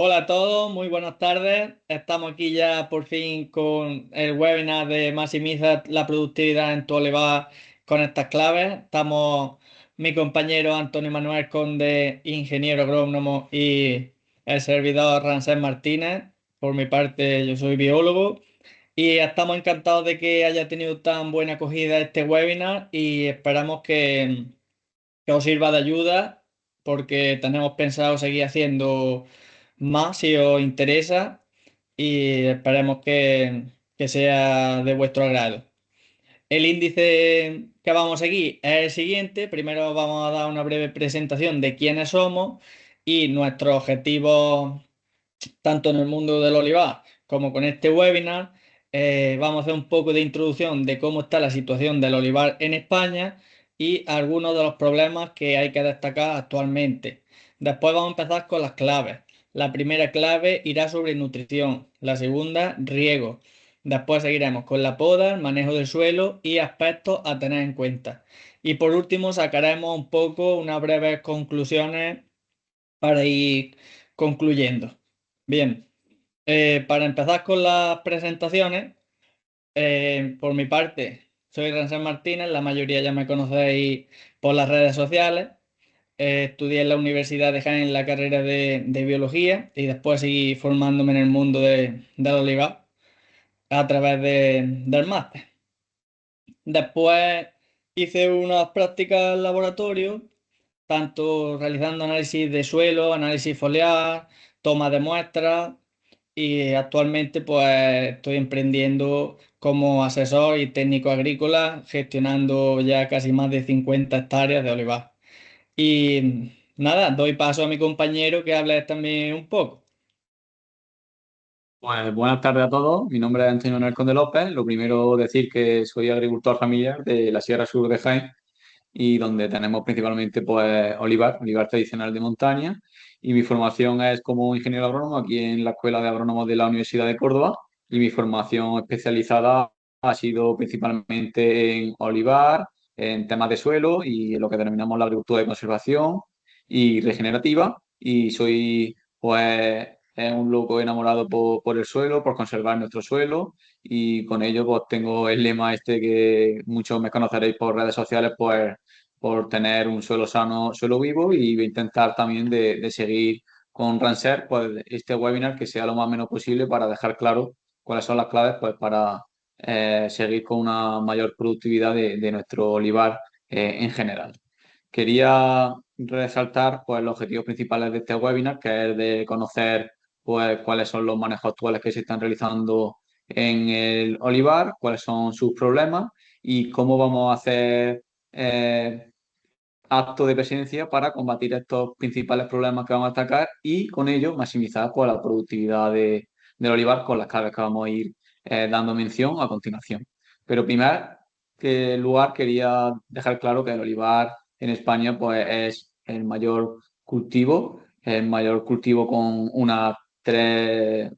Hola a todos, muy buenas tardes. Estamos aquí ya por fin con el webinar de Maximiza la productividad en tu olivar con estas claves. Estamos mi compañero Antonio Manuel Conde, ingeniero agrónomo, y el servidor Rancés Martínez. Por mi parte, yo soy biólogo y estamos encantados de que haya tenido tan buena acogida este webinar y esperamos que os sirva de ayuda porque tenemos pensado seguir haciendo más si os interesa y esperemos que sea de vuestro agrado. El índice que vamos a seguir es el siguiente. Primero vamos a dar una breve presentación de quiénes somos y nuestros objetivos tanto en el mundo del olivar como con este webinar. Vamos a hacer un poco de introducción de cómo está la situación del olivar en España y algunos de los problemas que hay que destacar actualmente. Después vamos a empezar con las claves. La primera clave irá sobre nutrición, la segunda, riego. Después seguiremos con la poda, el manejo del suelo y aspectos a tener en cuenta. Y por último sacaremos un poco unas breves conclusiones para ir concluyendo. Bien, para empezar con las presentaciones, por mi parte, soy Rancel Martínez, la mayoría ya me conocéis por las redes sociales. Estudié en la Universidad de Jaén la carrera de biología y después seguí formándome en el mundo del olivar a través del máster. Después hice unas prácticas en laboratorio, tanto realizando análisis de suelo, análisis foliar, toma de muestras y actualmente pues estoy emprendiendo como asesor y técnico agrícola, gestionando ya casi más de 50 hectáreas de olivar. Y nada, doy paso a mi compañero que hable también un poco. Pues buenas tardes a todos. Mi nombre es Antonio Manuel Conde López. Lo primero decir que soy agricultor familiar de la Sierra Sur de Jaén y donde tenemos principalmente pues olivar tradicional de montaña. Y mi formación es como ingeniero agrónomo aquí en la Escuela de Agrónomos de la Universidad de Córdoba. Y mi formación especializada ha sido principalmente en olivar, en temas de suelo y en lo que denominamos la agricultura de conservación y regenerativa. Y soy pues un loco enamorado por el suelo, por conservar nuestro suelo y con ello pues tengo el lema este que muchos me conoceréis por redes sociales pues por tener un suelo sano, suelo vivo y voy a intentar también de seguir con Ranser pues este webinar que sea lo más menos posible para dejar claro cuáles son las claves pues para seguir con una mayor productividad de nuestro olivar en general. Quería resaltar pues, los objetivos principales de este webinar, que es de conocer pues, cuáles son los manejos actuales que se están realizando en el olivar, cuáles son sus problemas y cómo vamos a hacer eh, acto de presencia para combatir estos principales problemas que vamos a atacar y con ello maximizar pues, la productividad del olivar con las claves que vamos a ir dando mención a continuación. Pero primero que lugar quería dejar claro que el olivar en España pues, es el mayor cultivo con cerca de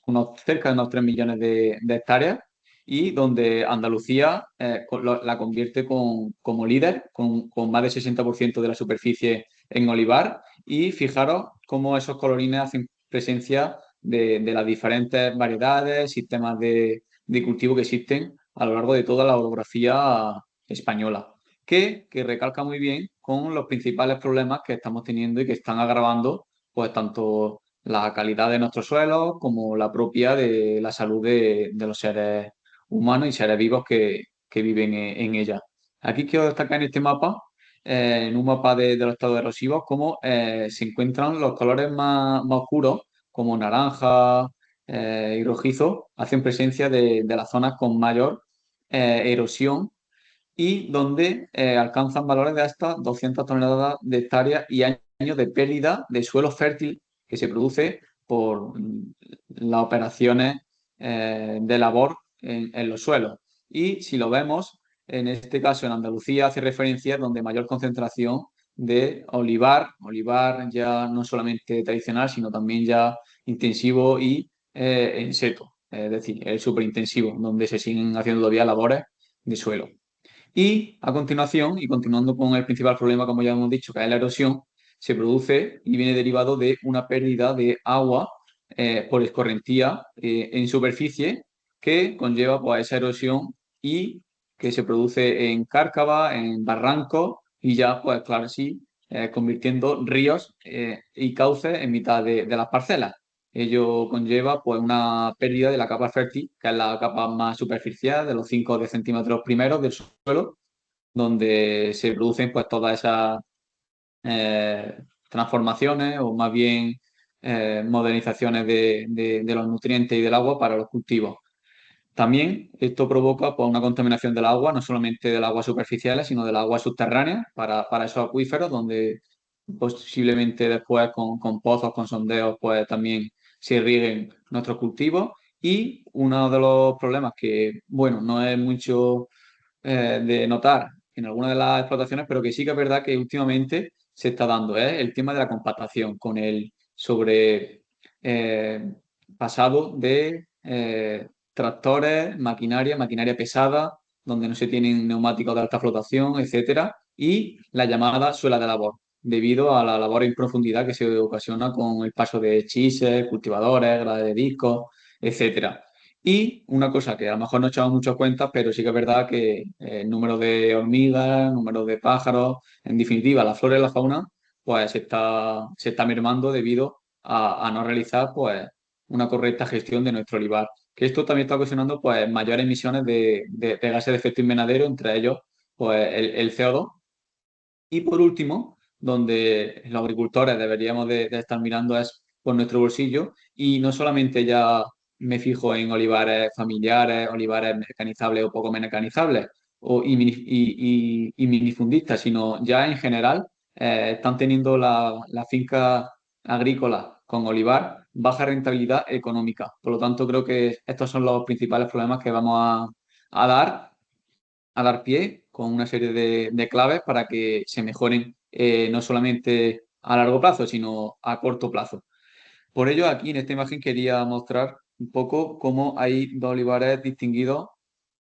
unos 3 millones de hectáreas y donde Andalucía la convierte como líder con más del 60% de la superficie en olivar y fijaros cómo esos colorines hacen presencia de las diferentes variedades, sistemas de cultivo que existen a lo largo de toda la orografía española, que recalca muy bien con los principales problemas que estamos teniendo y que están agravando pues tanto la calidad de nuestros suelos como la propia de la salud de los seres humanos y seres vivos que viven en ella. Aquí quiero destacar en este mapa, en un mapa de los estados erosivos, cómo se encuentran los colores más oscuros, como naranja y rojizo, hacen presencia de las zonas con mayor erosión y donde alcanzan valores de hasta 200 toneladas de hectáreas y años de pérdida de suelo fértil que se produce por las operaciones de labor en los suelos. Y si lo vemos, en este caso en Andalucía hace referencia donde mayor concentración de olivar ya no solamente tradicional, sino también ya intensivo y en seto, es decir, el superintensivo, donde se siguen haciendo todavía labores de suelo. Y a continuación, y continuando con el principal problema, como ya hemos dicho, que es la erosión, se produce y viene derivado de una pérdida de agua por escorrentía en superficie que conlleva pues, esa erosión y que se produce en cárcava, en barrancos y ya, pues claro, sí, convirtiendo ríos y cauces en mitad de las parcelas. Ello conlleva pues una pérdida de la capa fértil, que es la capa más superficial de los 5 o 10 centímetros primeros del suelo, donde se producen pues todas esas eh, transformaciones o más bien modernizaciones de los nutrientes y del agua para los cultivos. También esto provoca pues, una contaminación del agua, no solamente del agua superficial, sino del agua subterránea para esos acuíferos, donde posiblemente después con pozos, con sondeos, pues también se irriguen nuestros cultivos. Y uno de los problemas que, bueno, no es mucho de notar en algunas de las explotaciones, pero que sí que es verdad que últimamente se está dando, es el tema de la compactación con el sobre pasado de tractores, maquinaria pesada, donde no se tienen neumáticos de alta flotación, etcétera, y la llamada suela de labor, debido a la labor en profundidad que se ocasiona con el paso de chises, cultivadores, grades de discos, etcétera. Y una cosa que a lo mejor no echamos mucho cuenta, pero sí que es verdad que el número de hormigas, el número de pájaros, en definitiva, la flora y la fauna, pues se está mermando debido a no realizar pues, una correcta gestión de nuestro olivar. Que esto también está ocasionando pues, mayores emisiones de gases de efecto invernadero, entre ellos pues, el CO2. Y por último, donde los agricultores deberíamos de estar mirando es por nuestro bolsillo y no solamente ya me fijo en olivares familiares, olivares mecanizables o poco mecanizables y minifundistas, sino ya en general están teniendo la finca agrícola con olivar baja rentabilidad económica. Por lo tanto, creo que estos son los principales problemas que vamos a dar pie con una serie de claves para que se mejoren no solamente a largo plazo, sino a corto plazo. Por ello, aquí en esta imagen quería mostrar un poco cómo hay dos olivares distinguidos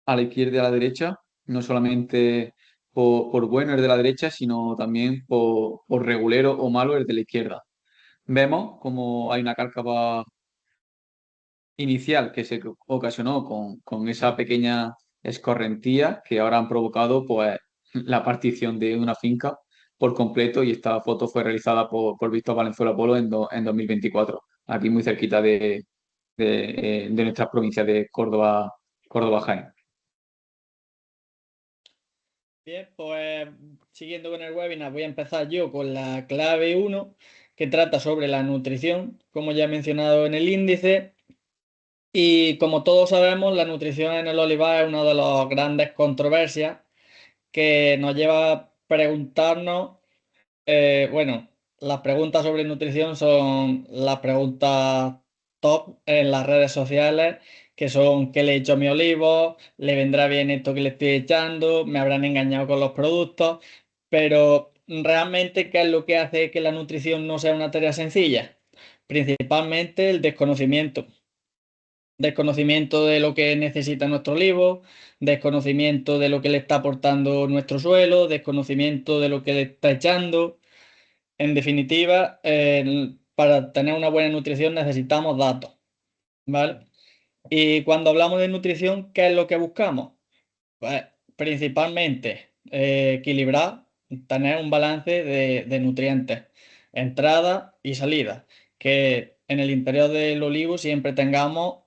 a la izquierda y a la derecha, no solamente por bueno el de la derecha, sino también por regulero o malo el de la izquierda. Vemos como hay una cárcava inicial que se ocasionó con esa pequeña escorrentía que ahora han provocado pues, la partición de una finca por completo y esta foto fue realizada por Víctor Valenzuela Polo en 2024, aquí muy cerquita de nuestras provincias de Córdoba, Córdoba, Jaén. Bien, pues siguiendo con el webinar, voy a empezar yo con la clave uno, que trata sobre la nutrición, como ya he mencionado en el índice. Y como todos sabemos, la nutrición en el olivar es una de las grandes controversias que nos lleva a preguntarnos, bueno, las preguntas sobre nutrición son las preguntas top en las redes sociales, que son ¿qué le he hecho a mi olivo? ¿Le vendrá bien esto que le estoy echando? ¿Me habrán engañado con los productos? Pero realmente, ¿qué es lo que hace que la nutrición no sea una tarea sencilla? Principalmente el desconocimiento. Desconocimiento de lo que necesita nuestro olivo, desconocimiento de lo que le está aportando nuestro suelo, desconocimiento de lo que le está echando. En definitiva, para tener una buena nutrición necesitamos datos, ¿vale? Y cuando hablamos de nutrición, ¿qué es lo que buscamos? Pues principalmente equilibrar, tener un balance de nutrientes, entrada y salida, que en el interior del olivo siempre tengamos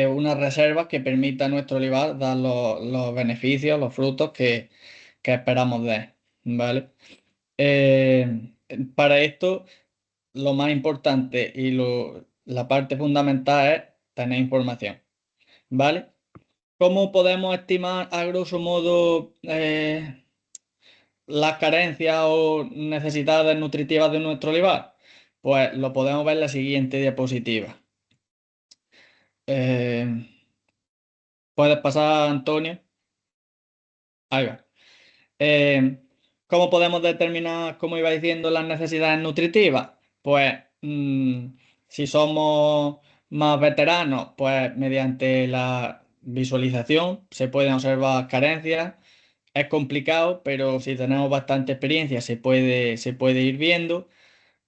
unas reservas que permita a nuestro olivar dar los beneficios, los frutos que esperamos de, ¿vale? Para esto, lo más importante y la parte fundamental es tener información, ¿vale? ¿Cómo podemos estimar a grosso modo las carencias o necesidades nutritivas de nuestro olivar? Pues lo podemos ver en la siguiente diapositiva. Eh, ¿Puedes pasar, Antonio? Ahí va. Eh, ¿Cómo podemos determinar, como iba diciendo, las necesidades nutritivas? Pues si somos más veteranos, pues mediante la visualización se pueden observar carencias. Es complicado, pero si tenemos bastante experiencia se puede ir viendo.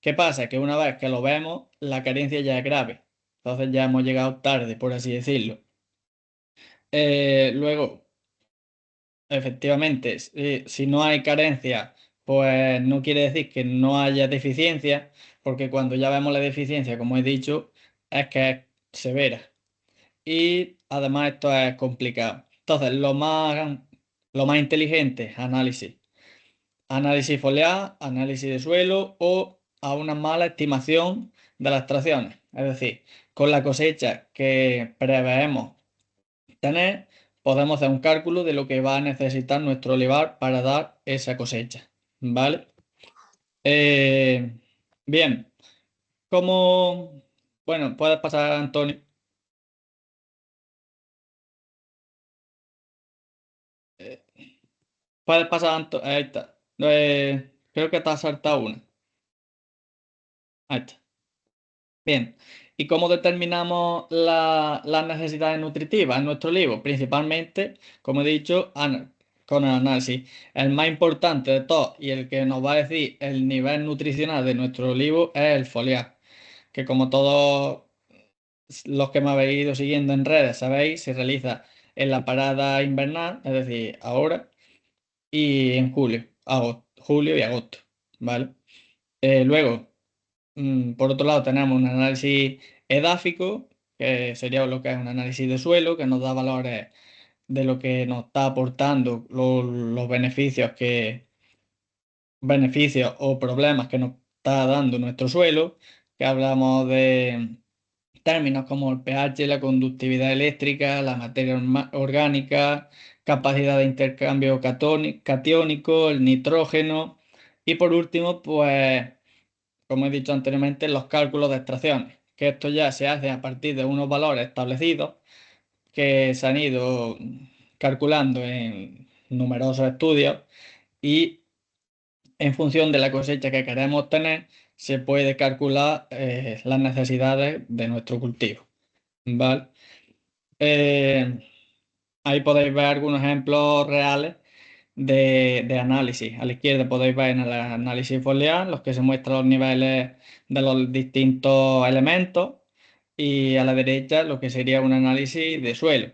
¿Qué pasa? Que una vez que lo vemos, la carencia ya es grave. Entonces ya hemos llegado tarde, por así decirlo. Luego, efectivamente, si no hay carencia, pues no quiere decir que no haya deficiencia, porque cuando ya vemos la deficiencia, como he dicho, es que es severa. Y además esto es complicado. Entonces, lo más inteligente es análisis. Análisis foliar, análisis de suelo o a una mala estimación de las extracciones. Es decir, con la cosecha que preveemos tener, podemos hacer un cálculo de lo que va a necesitar nuestro olivar para dar esa cosecha. ¿Vale? Eh, bien, ¿cómo? Bueno, puedes pasar, Antonio. Eh, Puedes pasar, Antonio. Ahí está. Creo que te has saltado una. Ahí está. Bien. ¿Y cómo determinamos las necesidades nutritivas en nuestro libro? Principalmente, como he dicho, con el análisis. El más importante de todos y el que nos va a decir el nivel nutricional de nuestro libro es el foliar, que como todos los que me habéis ido siguiendo en redes sabéis, se realiza en la parada invernal, es decir, ahora, y en julio y agosto. ¿Vale? Luego. Por otro lado, tenemos un análisis edáfico, que sería lo que es un análisis de suelo, que nos da valores de lo que nos está aportando los beneficios o problemas que nos está dando nuestro suelo, que hablamos de términos como el pH, la conductividad eléctrica, la materia orgánica, capacidad de intercambio catiónico, el nitrógeno, y por último, pues como he dicho anteriormente, los cálculos de extracciones, que esto ya se hace a partir de unos valores establecidos que se han ido calculando en numerosos estudios y en función de la cosecha que queremos tener, se puede calcular las necesidades de nuestro cultivo. ¿Vale? Eh, Ahí podéis ver algunos ejemplos reales de análisis. A la izquierda podéis ver en el análisis foliar los que se muestran los niveles de los distintos elementos y a la derecha lo que sería un análisis de suelo.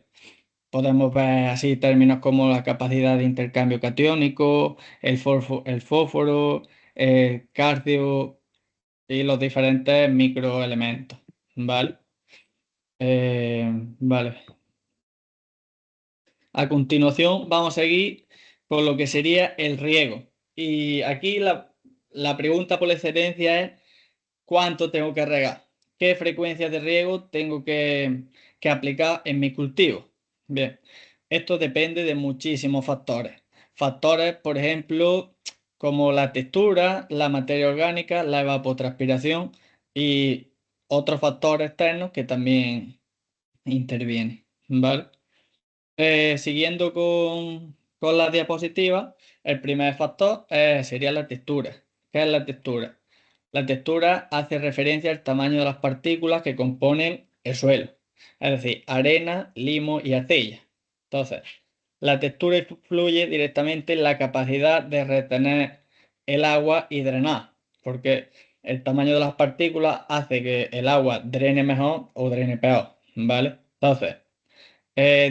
Podemos ver así términos como la capacidad de intercambio catiónico, el fósforo, el calcio y los diferentes microelementos. ¿Vale? Vale. A continuación vamos a seguir con lo que sería el riego. Y aquí la pregunta por excelencia es ¿cuánto tengo que regar? ¿Qué frecuencia de riego tengo que aplicar en mi cultivo? Bien, esto depende de muchísimos factores. Factores, por ejemplo, como la textura, la materia orgánica, la evapotranspiración y otros factores externos que también intervienen. ¿Vale? Siguiendo con la diapositiva, el primer factor sería la textura. ¿Qué es la textura? La textura hace referencia al tamaño de las partículas que componen el suelo, es decir, arena, limo y arcilla. Entonces, la textura influye directamente en la capacidad de retener el agua y drenar, porque el tamaño de las partículas hace que el agua drene mejor o drene peor, ¿vale? Entonces,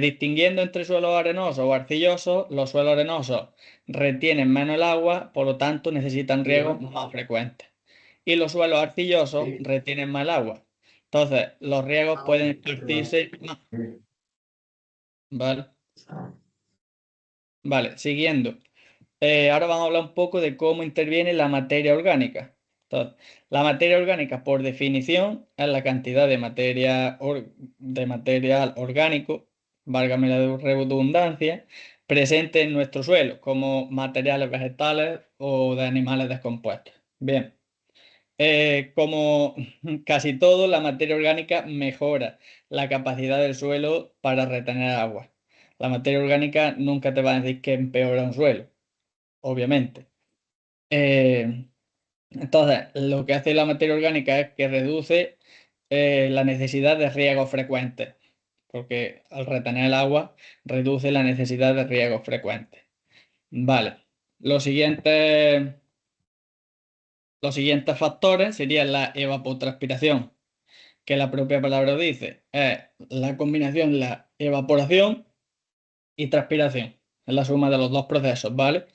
distinguiendo entre suelos arenosos o arcillosos, los suelos arenosos retienen menos el agua, por lo tanto necesitan riegos más frecuentes. Y los suelos arcillosos retienen más el agua. Entonces, los riegos pueden esparcirse más. ¿Vale? Vale, siguiendo. Ahora vamos a hablar un poco de cómo interviene la materia orgánica. Entonces, la materia orgánica, por definición, es la cantidad de material orgánico, válgame la redundancia, presente en nuestro suelo, como materiales vegetales o de animales descompuestos. Bien, como casi todo, la materia orgánica mejora la capacidad del suelo para retener agua. La materia orgánica nunca te va a decir que empeora un suelo, obviamente. Eh, entonces, lo que hace la materia orgánica es que reduce la necesidad de riego frecuente, porque al retener el agua reduce la necesidad de riego frecuente. Vale. Lo siguiente, Los siguientes factores serían la evapotranspiración, que la propia palabra dice, es la combinación de la evaporación y transpiración, es la suma de los dos procesos, ¿vale?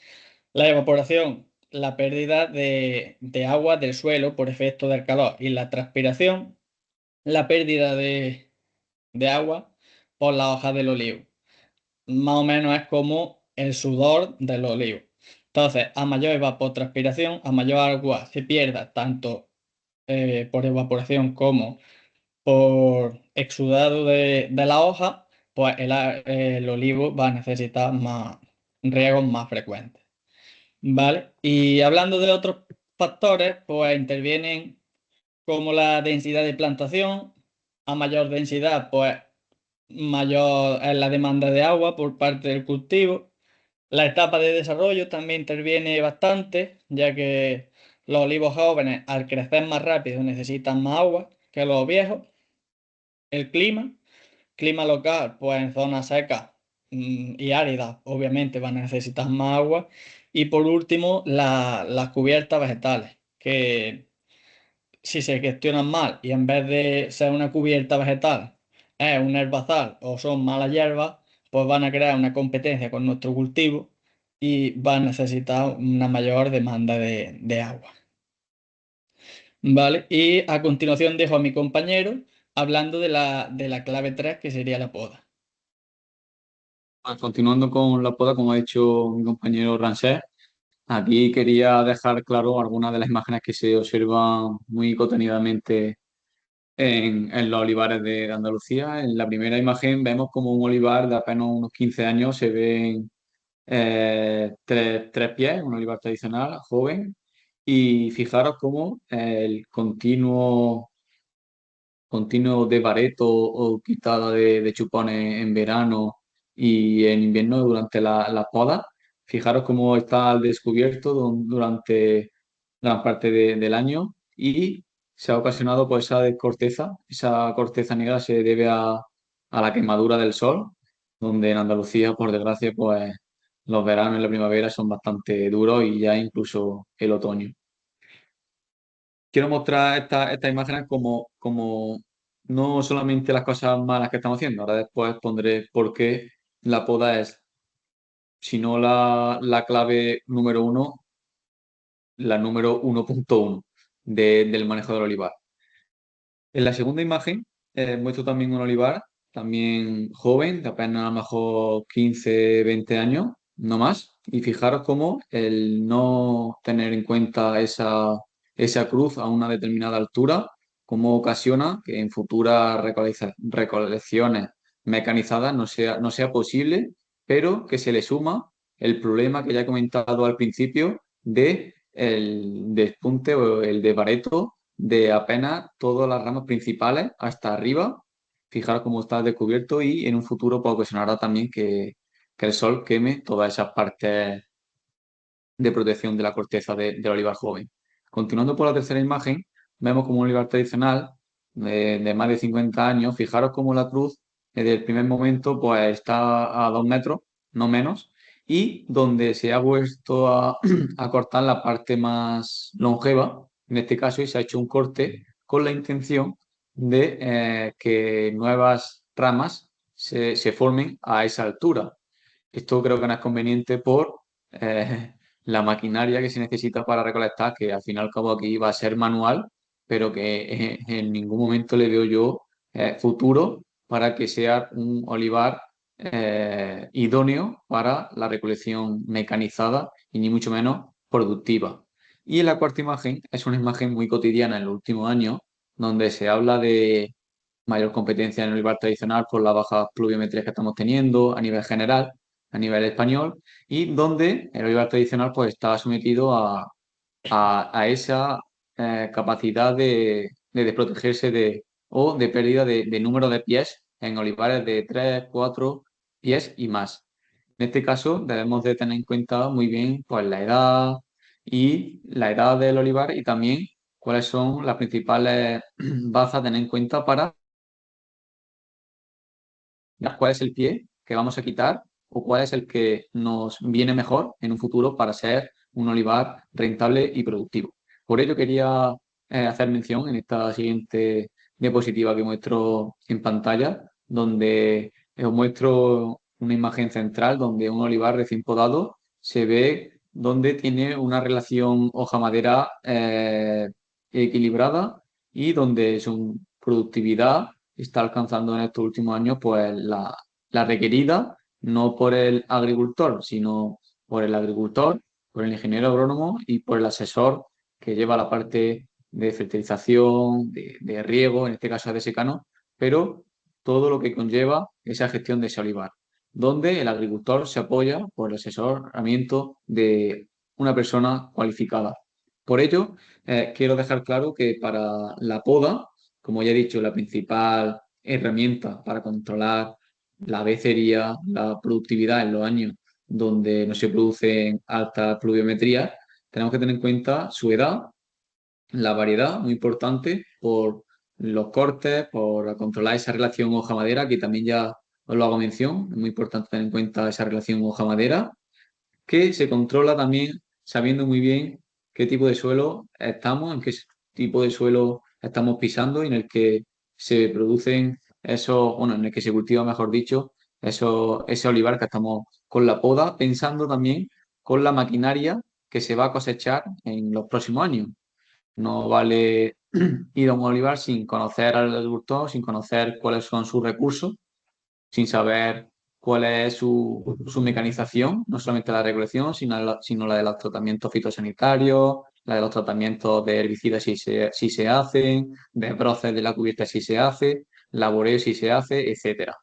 La evaporación, la pérdida de agua del suelo por efecto del calor, y la transpiración, la pérdida de agua por la hoja del olivo. Más o menos es como el sudor del olivo. Entonces, a mayor evapotranspiración, a mayor agua se pierda tanto por evaporación como por exudado de la hoja, pues el olivo va a necesitar más riegos más frecuentes. ¿Vale? Y hablando de otros factores, pues intervienen como la densidad de plantación. A mayor densidad, pues mayor es la demanda de agua por parte del cultivo. La etapa de desarrollo también interviene bastante, ya que los olivos jóvenes al crecer más rápido necesitan más agua que los viejos. El clima local, pues en zonas secas y áridas, obviamente van a necesitar más agua. Y por último, las cubiertas vegetales, que si se gestionan mal y en vez de ser una cubierta vegetal es un herbazal o son malas hierbas, pues van a crear una competencia con nuestro cultivo y van a necesitar una mayor demanda de agua. ¿Vale? Y a continuación dejo a mi compañero hablando de la clave 3 que sería la poda. Continuando con la poda, como ha dicho mi compañero Rancés, aquí quería dejar claro algunas de las imágenes que se observan muy cotidianamente en los olivares de Andalucía. En la primera imagen vemos como un olivar de apenas unos 15 años se ven tres pies, un olivar tradicional, joven, y fijaros cómo el continuo de bareto o quitada de chupones en verano y en invierno durante la poda. Fijaros cómo está al descubierto durante gran parte del año y se ha ocasionado por esa corteza. Esa corteza negra se debe a la quemadura del sol, donde en Andalucía, por desgracia, pues los veranos y la primavera son bastante duros y ya incluso el otoño. Quiero mostrar estas imágenes como no solamente las cosas malas que estamos haciendo, ahora después pondré por qué la poda es, sino la clave número uno, la número 1.1 del manejo del olivar. En la segunda imagen muestro también un olivar, también joven, de apenas a lo mejor 15 20 años, no más. Y fijaros cómo el no tener en cuenta esa cruz a una determinada altura, cómo ocasiona que en futuras recolecciones mecanizadas no sea posible, pero que se le suma el problema que ya he comentado al principio de el despunte o el de Pareto de apenas todas las ramas principales hasta arriba. Fijaros cómo está descubierto y en un futuro pues, ocasionará también que el sol queme todas esas partes de protección de la corteza del olivar joven. Continuando por la tercera imagen, vemos como un olivar tradicional de más de 50 años. Fijaros cómo la cruz desde el primer momento pues, está a 2 metros, no menos, y donde se ha vuelto a cortar la parte más longeva, en este caso, y se ha hecho un corte con la intención de que nuevas ramas se formen a esa altura. Esto creo que no es conveniente por la maquinaria que se necesita para recolectar, que al fin y al cabo aquí va a ser manual, pero que en ningún momento le veo yo futuro para que sea un olivar idóneo para la recolección mecanizada y ni mucho menos productiva. Y en la cuarta imagen es una imagen muy cotidiana en los últimos años, donde se habla de mayor competencia en el olivar tradicional por las bajas pluviometrías que estamos teniendo a nivel general, a nivel español, y donde el olivar tradicional pues está sometido a esa capacidad de desprotegerse o de pérdida de número de pies en olivares de 3 4 pies y más. En este caso debemos de tener en cuenta muy bien pues, la edad del olivar y también cuáles son las principales bazas a tener en cuenta para cuál es el pie que vamos a quitar o cuál es el que nos viene mejor en un futuro para ser un olivar rentable y productivo. Por ello quería hacer mención en esta siguiente diapositiva que muestro en pantalla, donde os muestro una imagen central donde un olivar recién podado se ve donde tiene una relación hoja-madera equilibrada y donde su productividad está alcanzando en estos últimos años pues la requerida, no por el agricultor, sino por el agricultor, por el ingeniero agrónomo y por el asesor que lleva la parte de fertilización, de riego, en este caso de secano, pero todo lo que conlleva esa gestión de ese olivar, donde el agricultor se apoya por el asesoramiento de una persona cualificada. Por ello, quiero dejar claro que para la poda, como ya he dicho, la principal herramienta para controlar la becería, la productividad en los años donde no se producen altas pluviometrías, tenemos que tener en cuenta su edad, la variedad, muy importante, por los cortes, por controlar esa relación hoja-madera, que también ya os lo hago mención, es muy importante tener en cuenta esa relación hoja-madera, que se controla también sabiendo muy bien qué tipo de suelo estamos, en qué tipo de suelo estamos pisando y en el que se producen esos, bueno, en el que se cultiva, mejor dicho, ese olivar que estamos con la poda, pensando también con la maquinaria que se va a cosechar en los próximos años. No vale ir a un olivar sin conocer al agricultor, sin conocer cuáles son sus recursos, sin saber cuál es su mecanización, no solamente la recolección, sino la de los tratamientos fitosanitarios, la de los tratamientos de herbicidas si se hacen, de broces de la cubierta si se hace, laboreo si se hace, etcétera.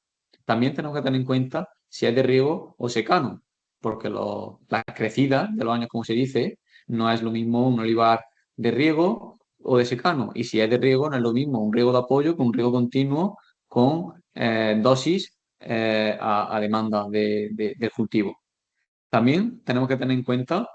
También tenemos que tener en cuenta si es de riego o secano, porque las crecidas de los años, como se dice, no es lo mismo un olivar de riego o de secano. Y si es de riego, no es lo mismo un riego de apoyo que un riego continuo con dosis a demanda del cultivo. También tenemos que tener en cuenta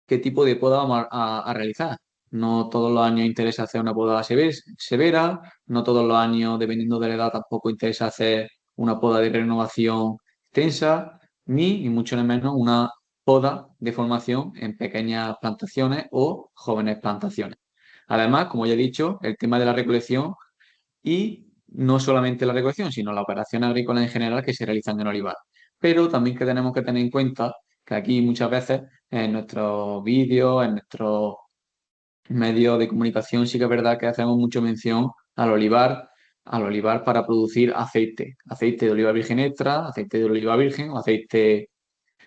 qué tipo de poda vamos a realizar. No todos los años interesa hacer una poda severa, no todos los años, dependiendo de la edad, tampoco interesa hacer una poda de renovación extensa, ni mucho menos una poda de formación en pequeñas plantaciones o jóvenes plantaciones. Además, como ya he dicho, el tema de la recolección y no solamente la recolección, sino la operación agrícola en general que se realizan en olivar. Pero también que tenemos que tener en cuenta que aquí muchas veces en nuestros vídeos, en nuestros medios de comunicación, sí que es verdad que hacemos mucho mención al olivar para producir aceite, aceite de oliva virgen extra, aceite de oliva virgen o aceite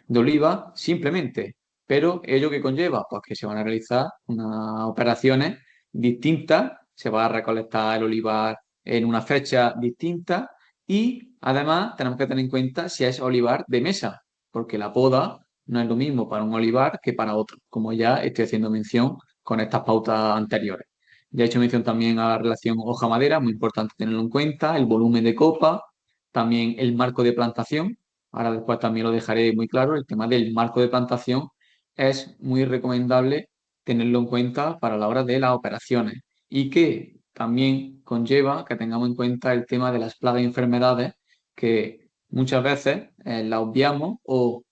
de oliva simplemente. Pero ello que conlleva, pues que se van a realizar unas operaciones distintas, se va a recolectar el olivar en una fecha distinta y además tenemos que tener en cuenta si es olivar de mesa, porque la poda no es lo mismo para un olivar que para otro, como ya estoy haciendo mención con estas pautas anteriores. Ya he hecho mención también a la relación hoja-madera, muy importante tenerlo en cuenta, el volumen de copa, también el marco de plantación. Ahora después también lo dejaré muy claro. El tema del marco de plantación es muy recomendable tenerlo en cuenta para la hora de las operaciones y que también conlleva que tengamos en cuenta el tema de las plagas y enfermedades que muchas veces las obviamos o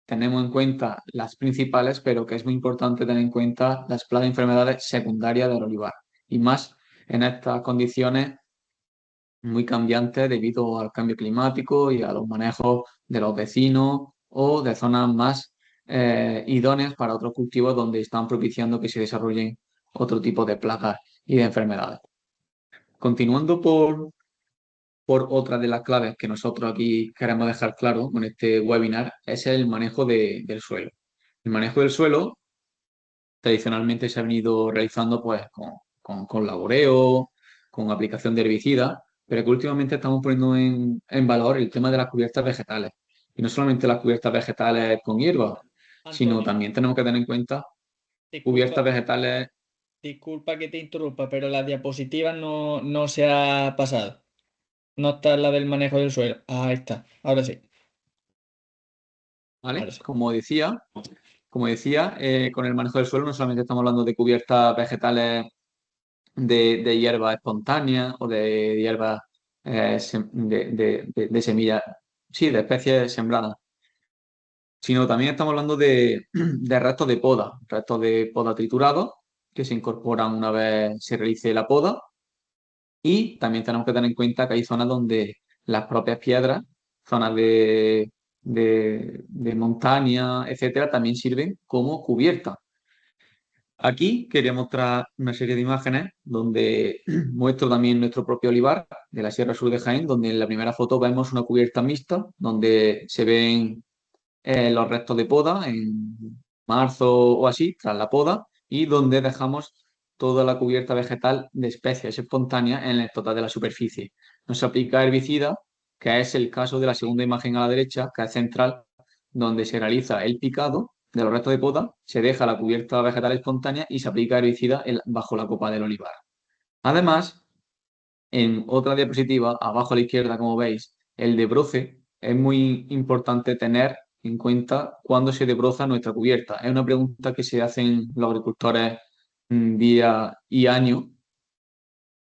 tenemos en cuenta las principales, pero que es muy importante tener en cuenta las plagas y enfermedades secundarias del olivar. Y más en estas condiciones muy cambiante debido al cambio climático y a los manejos de los vecinos o de zonas más idóneas para otros cultivos donde están propiciando que se desarrollen otro tipo de plagas y de enfermedades. Continuando por otra de las claves que nosotros aquí queremos dejar claro con este webinar, es el manejo del suelo. El manejo del suelo tradicionalmente se ha venido realizando pues con laboreo, con aplicación de herbicidas, pero que últimamente estamos poniendo en valor el tema de las cubiertas vegetales. Y no solamente las cubiertas vegetales con hierba, sino Antonio, también tenemos que tener en cuenta cubiertas disculpa, vegetales. disculpa que te interrumpa, pero la diapositiva no se ha pasado. No está la del manejo del suelo. Ahí está. Ahora sí. Ahora ¿Vale? sí. Como decía, con el manejo del suelo no solamente estamos hablando de cubiertas vegetales de hierba espontánea o de hierbas de semillas, sí, de especies sembradas, sino también estamos hablando de restos de poda triturados, que se incorporan una vez se realice la poda. Y también tenemos que tener en cuenta que hay zonas donde las propias piedras, zonas de montaña, etcétera, también sirven como cubierta. Aquí quería mostrar una serie de imágenes donde muestro también nuestro propio olivar de la Sierra Sur de Jaén, donde en la primera foto vemos una cubierta mixta, donde se ven los restos de poda en marzo o así, tras la poda, y donde dejamos toda la cubierta vegetal de especies espontáneas en el total de la superficie. No se aplica herbicida, que es el caso de la segunda imagen a la derecha, que es central, donde se realiza el picado de los restos de poda, se deja la cubierta vegetal espontánea y se aplica herbicida bajo la copa del olivar. Además, en otra diapositiva, abajo a la izquierda, como veis, el desbroce es muy importante tener en cuenta cuándo se desbroza nuestra cubierta. Es una pregunta que se hacen los agricultores día y año,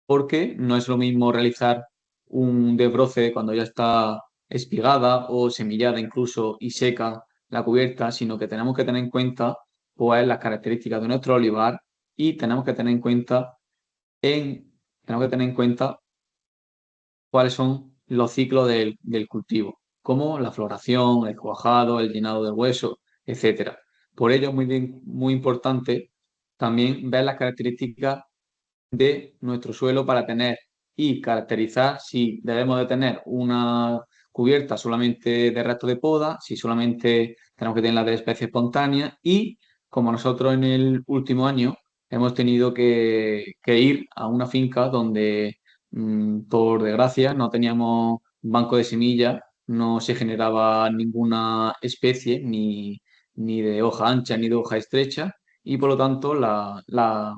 porque no es lo mismo realizar un desbroce cuando ya está espigada o semillada incluso y seca la cubierta, sino que tenemos que tener en cuenta pues, las características de nuestro olivar y tenemos que tener en cuenta cuáles son los ciclos del cultivo, como la floración, el cuajado, el llenado de hueso, etcétera. Por ello es muy importante también ver las características de nuestro suelo para tener y caracterizar si debemos de tener una cubierta solamente de restos de poda, si solamente tenemos que tener la de especie espontánea y como nosotros en el último año hemos tenido que ir a una finca donde por desgracia no teníamos banco de semillas, no se generaba ninguna especie ni de hoja ancha ni de hoja estrecha y por lo tanto la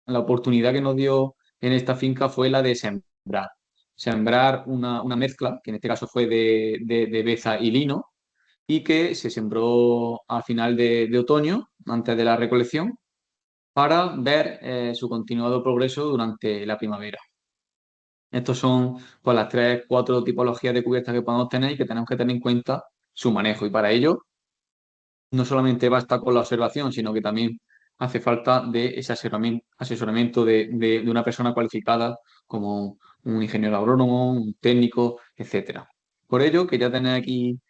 oportunidad que nos dio en esta finca fue la de sembrar. Sembrar una mezcla, que en este caso fue de beza y lino, y que se sembró al final de otoño, antes de la recolección, para ver su continuado progreso durante la primavera. Estos son pues, las tres, cuatro tipologías de cubiertas que podemos tener y que tenemos que tener en cuenta su manejo. Y para ello no solamente basta con la observación, sino que también hace falta de ese asesoramiento de una persona cualificada como un ingeniero agrónomo, un técnico, etcétera. Por ello, quería tener aquí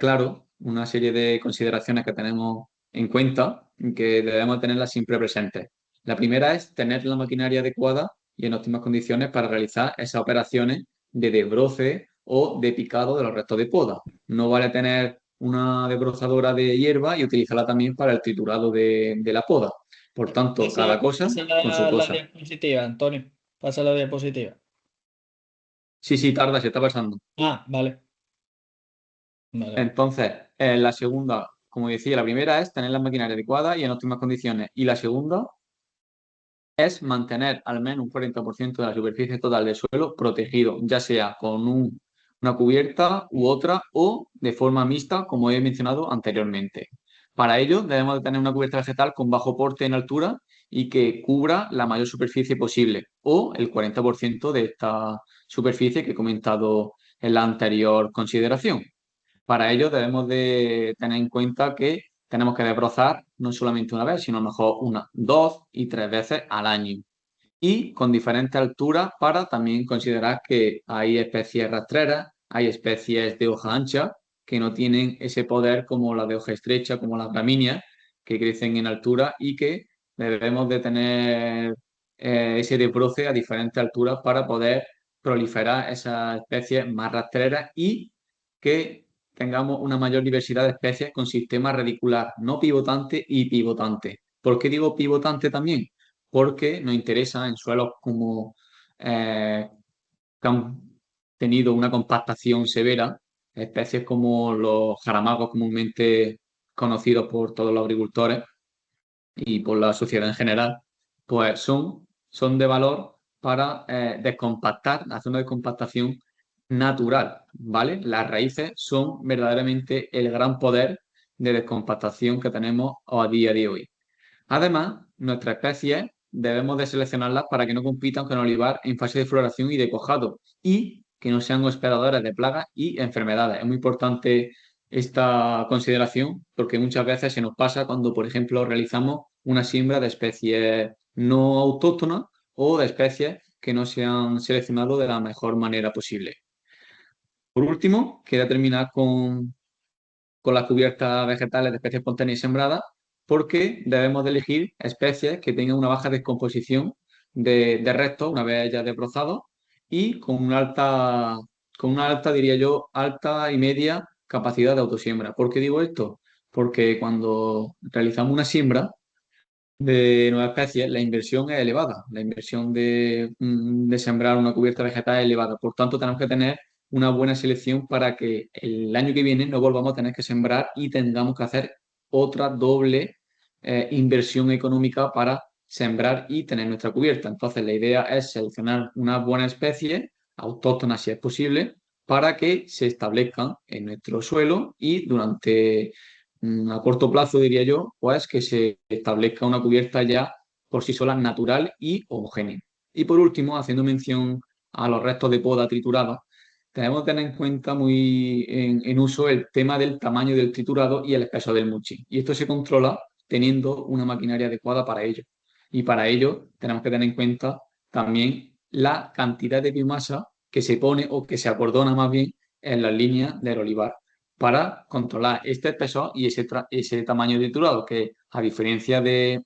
claro una serie de consideraciones que tenemos en cuenta y que debemos tenerlas siempre presentes. La primera es tener la maquinaria adecuada y en óptimas condiciones para realizar esas operaciones de desbroce o de picado de los restos de poda. No vale tener una desbrozadora de hierba y utilizarla también para el triturado de la poda. Por tanto, Pasa, cada cosa pasa con su la cosa. diapositiva, Antonio. Pasa la diapositiva. Sí, sí, tarda, se está pasando. Ah, vale. Vale, vale. Entonces, la segunda, como decía, la primera es tener la maquinaria adecuada y en óptimas condiciones. Y la segunda es mantener al menos un 40% de la superficie total del suelo protegido, ya sea con una cubierta u otra o de forma mixta, como he mencionado anteriormente. Para ello, debemos de tener una cubierta vegetal con bajo porte en altura y que cubra la mayor superficie posible o el 40% de esta superficie que he comentado en la anterior consideración. Para ello debemos de tener en cuenta que tenemos que desbrozar no solamente una vez, sino a lo mejor una, dos y tres veces al año. Y con diferentes alturas para también considerar que hay especies rastreras, hay especies de hoja ancha que no tienen ese poder como la de hoja estrecha, como las gramíneas, que crecen en altura y que debemos de tener ese desbroce a diferentes alturas para poder proliferar esas especies más rastreras y que tengamos una mayor diversidad de especies con sistema radicular no pivotante y pivotante. ¿Por qué digo pivotante también? Porque nos interesa en suelos como que han tenido una compactación severa, especies como los jaramagos comúnmente conocidos por todos los agricultores y por la sociedad en general, pues son de valor para descompactar, hacer una descompactación natural, ¿vale? Las raíces son verdaderamente el gran poder de descompactación que tenemos a día de hoy. Además, nuestras especies debemos de seleccionarlas para que no compitan con el olivar en fase de floración y de cuajado y que no sean hospedadores de plagas y enfermedades. Es muy importante esta consideración porque muchas veces se nos pasa cuando, por ejemplo, realizamos una siembra de especies no autóctonas o de especies que no se han seleccionado de la mejor manera posible. Por último, quería terminar con las cubiertas vegetales de especies espontáneas y sembradas, porque debemos de elegir especies que tengan una baja descomposición de restos una vez ya desbrozados y con una alta, diría yo, alta y media capacidad de autosiembra. ¿Por qué digo esto? Porque cuando realizamos una siembra de nuevas especies, la inversión es elevada. La inversión de sembrar una cubierta vegetal es elevada. Por tanto, tenemos que tener una buena selección para que el año que viene no volvamos a tener que sembrar y tengamos que hacer otra doble inversión económica para sembrar y tener nuestra cubierta. Entonces, la idea es seleccionar una buena especie, autóctona si es posible, para que se establezcan en nuestro suelo y durante a corto plazo, diría yo, pues que se establezca una cubierta ya por sí sola natural y homogénea. Y por último, haciendo mención a los restos de poda triturada, tenemos que tener en cuenta muy en uso el tema del tamaño del triturado y el espesor del mulching. Y esto se controla teniendo una maquinaria adecuada para ello. Y para ello tenemos que tener en cuenta también la cantidad de biomasa que se pone o que se acordona más bien en las líneas del olivar para controlar este espesor y ese tamaño triturado, que a diferencia de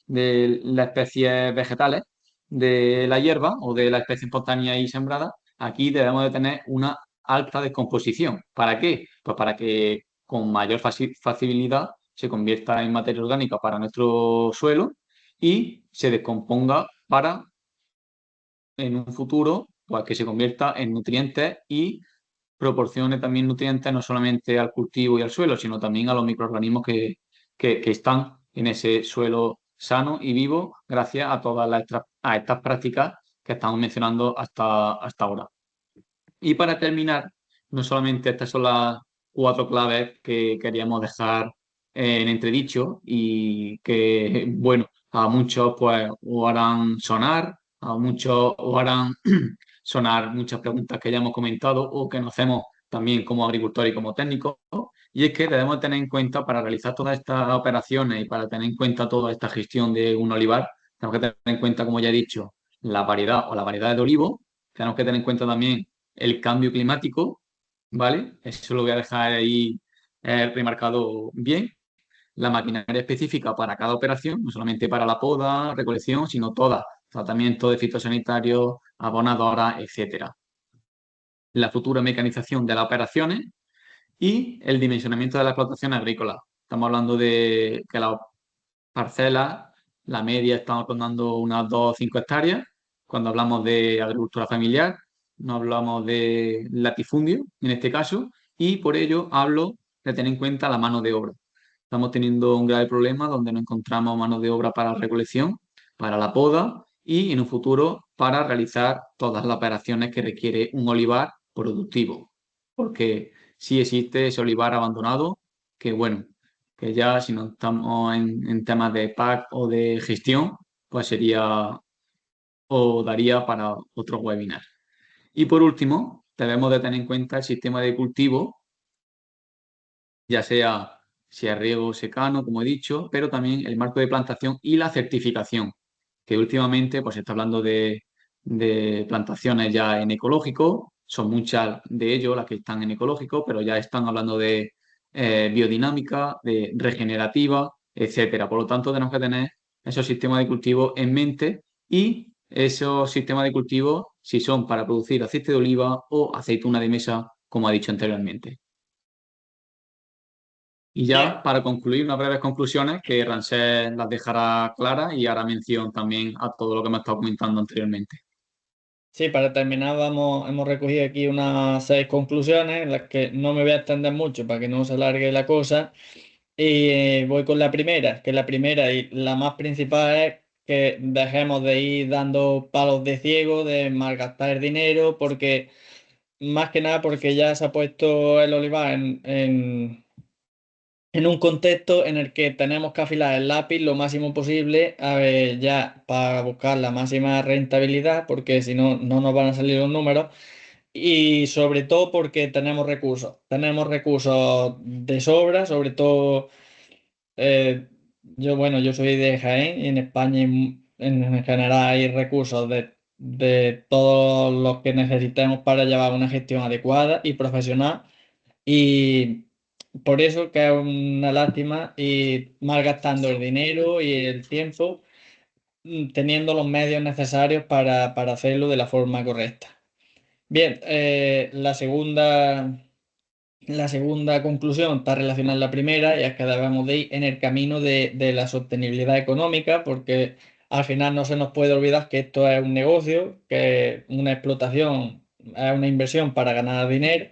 las especies vegetales, de la hierba o de la especie espontánea y sembrada, aquí debemos de tener una alta descomposición. ¿Para qué? Pues para que con mayor facilidad se convierta en materia orgánica para nuestro suelo y se descomponga para en un futuro pues, que se convierta en nutrientes y proporcione también nutrientes no solamente al cultivo y al suelo, sino también a los microorganismos que están en ese suelo sano y vivo gracias a a estas prácticas que estamos mencionando hasta ahora. Y para terminar, no solamente estas son las cuatro claves que queríamos dejar en entredicho y que, bueno, a muchos pues os harán sonar, a muchos os harán sonar muchas preguntas que ya hemos comentado o que nos hacemos también como agricultores y como técnicos. Y es que debemos tener en cuenta para realizar todas estas operaciones y para tener en cuenta toda esta gestión de un olivar, tenemos que tener en cuenta, como ya he dicho, la variedad o la variedad de olivo. Tenemos que tener en cuenta también el cambio climático, ¿vale? Eso lo voy a dejar ahí remarcado bien. La maquinaria específica para cada operación, no solamente para la poda, recolección, sino toda, tratamiento de fitosanitarios, abonadoras, etcétera. La futura mecanización de las operaciones y el dimensionamiento de la explotación agrícola. Estamos hablando de que las parcelas, la media estamos rondando unas 2 o 5 hectáreas. Cuando hablamos de agricultura familiar, no hablamos de latifundio en este caso, y por ello hablo de tener en cuenta la mano de obra. Estamos teniendo un grave problema donde no encontramos mano de obra para la recolección, para la poda y en un futuro para realizar todas las operaciones que requiere un olivar productivo. Porque sí existe ese olivar abandonado que, bueno, que ya si no estamos en temas de PAC o de gestión, pues sería o daría para otro webinar. Y por último, debemos de tener en cuenta el sistema de cultivo, ya sea si es riego secano, como he dicho, pero también el marco de plantación y la certificación, que últimamente pues se está hablando de plantaciones ya en ecológico, son muchas de ellos las que están en ecológico, pero ya están hablando de biodinámica, de regenerativa, etcétera. Por lo tanto, tenemos que tener esos sistemas de cultivo en mente y esos sistemas de cultivo si son para producir aceite de oliva o aceituna de mesa, como ha dicho anteriormente. Y Sí, ya para concluir, unas breves conclusiones que Rancés las dejará claras y hará mención también a todo lo que me he estado comentando anteriormente. sí, para terminar hemos recogido aquí unas 6 conclusiones en las que no me voy a extender mucho para que no se alargue la cosa. Y voy con la primera, que la primera y la más principal es que dejemos de ir dando palos de ciego, de malgastar el dinero, porque más que nada porque ya se ha puesto el olivar en un contexto en el que tenemos que afilar el lápiz lo máximo posible, ya para buscar la máxima rentabilidad, porque si no, no nos van a salir los números. Y sobre todo porque tenemos recursos de sobra, sobre todo Eh, yo soy de Jaén y en España en general hay recursos de todos los que necesitemos para llevar una gestión adecuada y profesional. Y por eso que es una lástima y malgastando el dinero y el tiempo teniendo los medios necesarios para hacerlo de la forma correcta. Bien, la segunda conclusión está relacionada a la primera, y es que debemos de ir en el camino de la sostenibilidad económica, porque al final no se nos puede olvidar que esto es un negocio, que una explotación es una inversión para ganar dinero.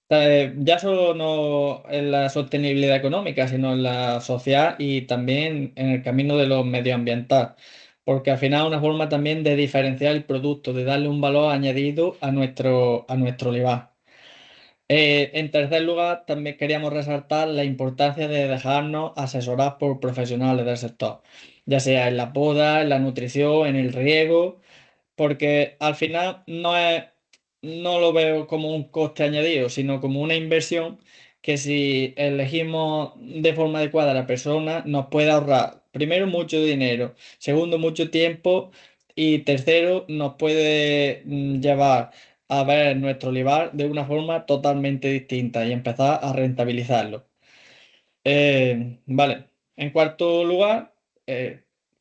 Ya solo no en la sostenibilidad económica, sino en la social y también en el camino de lo medioambiental, porque al final es una forma también de diferenciar el producto, de darle un valor añadido a nuestro olivar. En tercer lugar, también queríamos resaltar la importancia de dejarnos asesorar por profesionales del sector, ya sea en la poda, en la nutrición, en el riego, porque al final no lo veo como un coste añadido, sino como una inversión que si elegimos de forma adecuada a la persona, nos puede ahorrar, primero, mucho dinero, segundo, mucho tiempo y tercero, nos puede llevar a ver nuestro olivar de una forma totalmente distinta y empezar a rentabilizarlo. Vale, en cuarto lugar,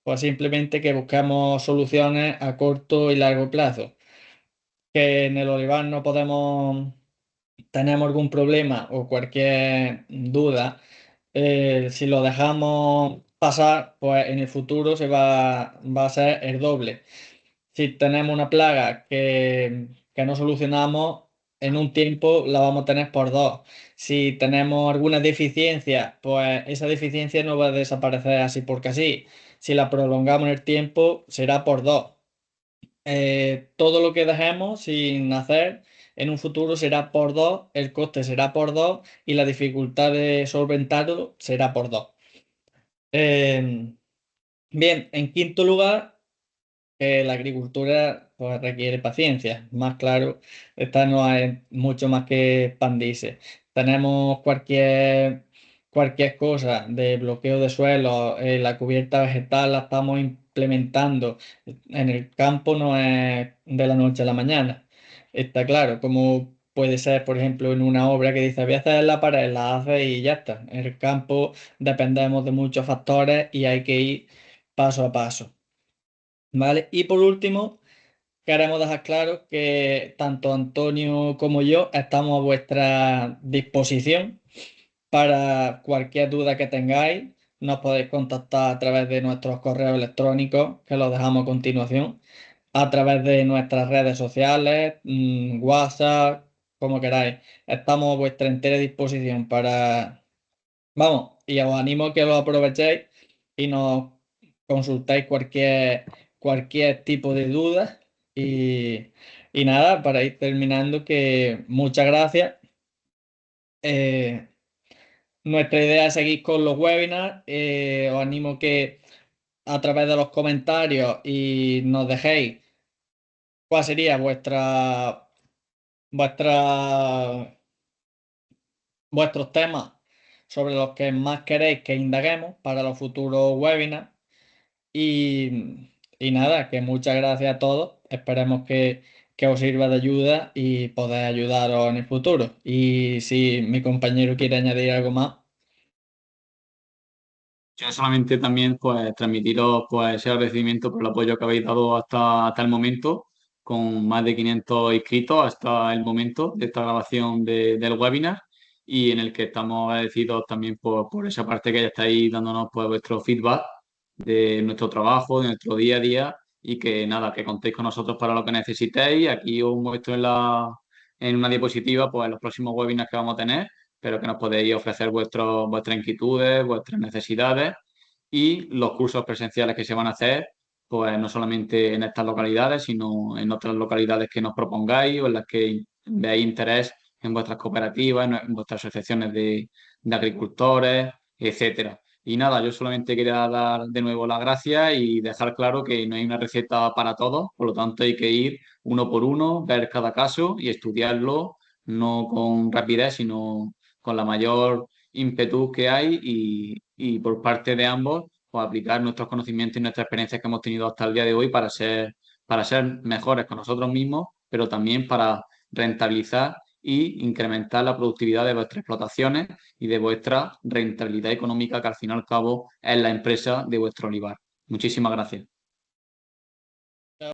pues simplemente que buscamos soluciones a corto y largo plazo. Que en el olivar no podemos, tenemos algún problema o cualquier duda, si lo dejamos pasar, pues en el futuro va a ser el doble. Si tenemos una plaga que no solucionamos, en un tiempo la vamos a tener por dos. Si tenemos alguna deficiencia, pues esa deficiencia no va a desaparecer así porque así. Si la prolongamos en el tiempo, será por dos. Todo lo que dejemos sin hacer en un futuro será por dos, el coste será por dos y la dificultad de solventarlo será por dos. Eh, Bien, en quinto lugar, la agricultura pues, requiere paciencia. Más claro, esta no es mucho más que expandirse. Tenemos cualquier cosa de bloqueo de suelo, la cubierta vegetal la estamos implementando. En el campo no es de la noche a la mañana. Está claro, como puede ser, por ejemplo, en una obra que dice voy a hacer la pared, la hace y ya está. En el campo dependemos de muchos factores y hay que ir paso a paso. ¿Vale? Y por último, queremos dejar claro que tanto Antonio como yo estamos a vuestra disposición para cualquier duda que tengáis. Nos podéis contactar a través de nuestros correos electrónicos, que los dejamos a continuación, a través de nuestras redes sociales, WhatsApp, como queráis. Estamos a vuestra entera disposición para, vamos, y os animo a que lo aprovechéis y nos consultéis cualquier tipo de duda. Y, y nada, para ir terminando, que muchas gracias. Eh, Nuestra idea es seguir con los webinars. Os animo que a través de los comentarios y nos dejéis cuál sería vuestra, vuestros temas sobre los que más queréis que indaguemos para los futuros webinars. Y nada, que muchas gracias a todos. Esperemos que os sirva de ayuda y poder ayudaros en el futuro. Y si mi compañero quiere añadir algo más, Yo solamente también pues transmitiros pues ese agradecimiento por el apoyo que habéis dado hasta el momento, con más de 500 inscritos hasta el momento de esta grabación del webinar y en el que estamos agradecidos también por esa parte que ya estáis dándonos pues vuestro feedback de nuestro trabajo, de nuestro día a día y que nada, que contéis con nosotros para lo que necesitéis. Aquí os muestro en una diapositiva pues los próximos webinars que vamos a tener, pero que nos podéis ofrecer vuestras inquietudes, vuestras necesidades y los cursos presenciales que se van a hacer, pues no solamente en estas localidades, sino en otras localidades que nos propongáis o en las que veáis interés en vuestras cooperativas, en vuestras asociaciones de agricultores, etcétera. Y nada, yo solamente quería dar de nuevo las gracias y dejar claro que no hay una receta para todos, por lo tanto hay que ir uno por uno, ver cada caso y estudiarlo no con rapidez, sino con la mayor ímpetu que hay y por parte de ambos, pues aplicar nuestros conocimientos y nuestras experiencias que hemos tenido hasta el día de hoy para ser mejores con nosotros mismos, pero también para rentabilizar y incrementar la productividad de vuestras explotaciones y de vuestra rentabilidad económica, que al fin y al cabo es la empresa de vuestro olivar. Muchísimas gracias.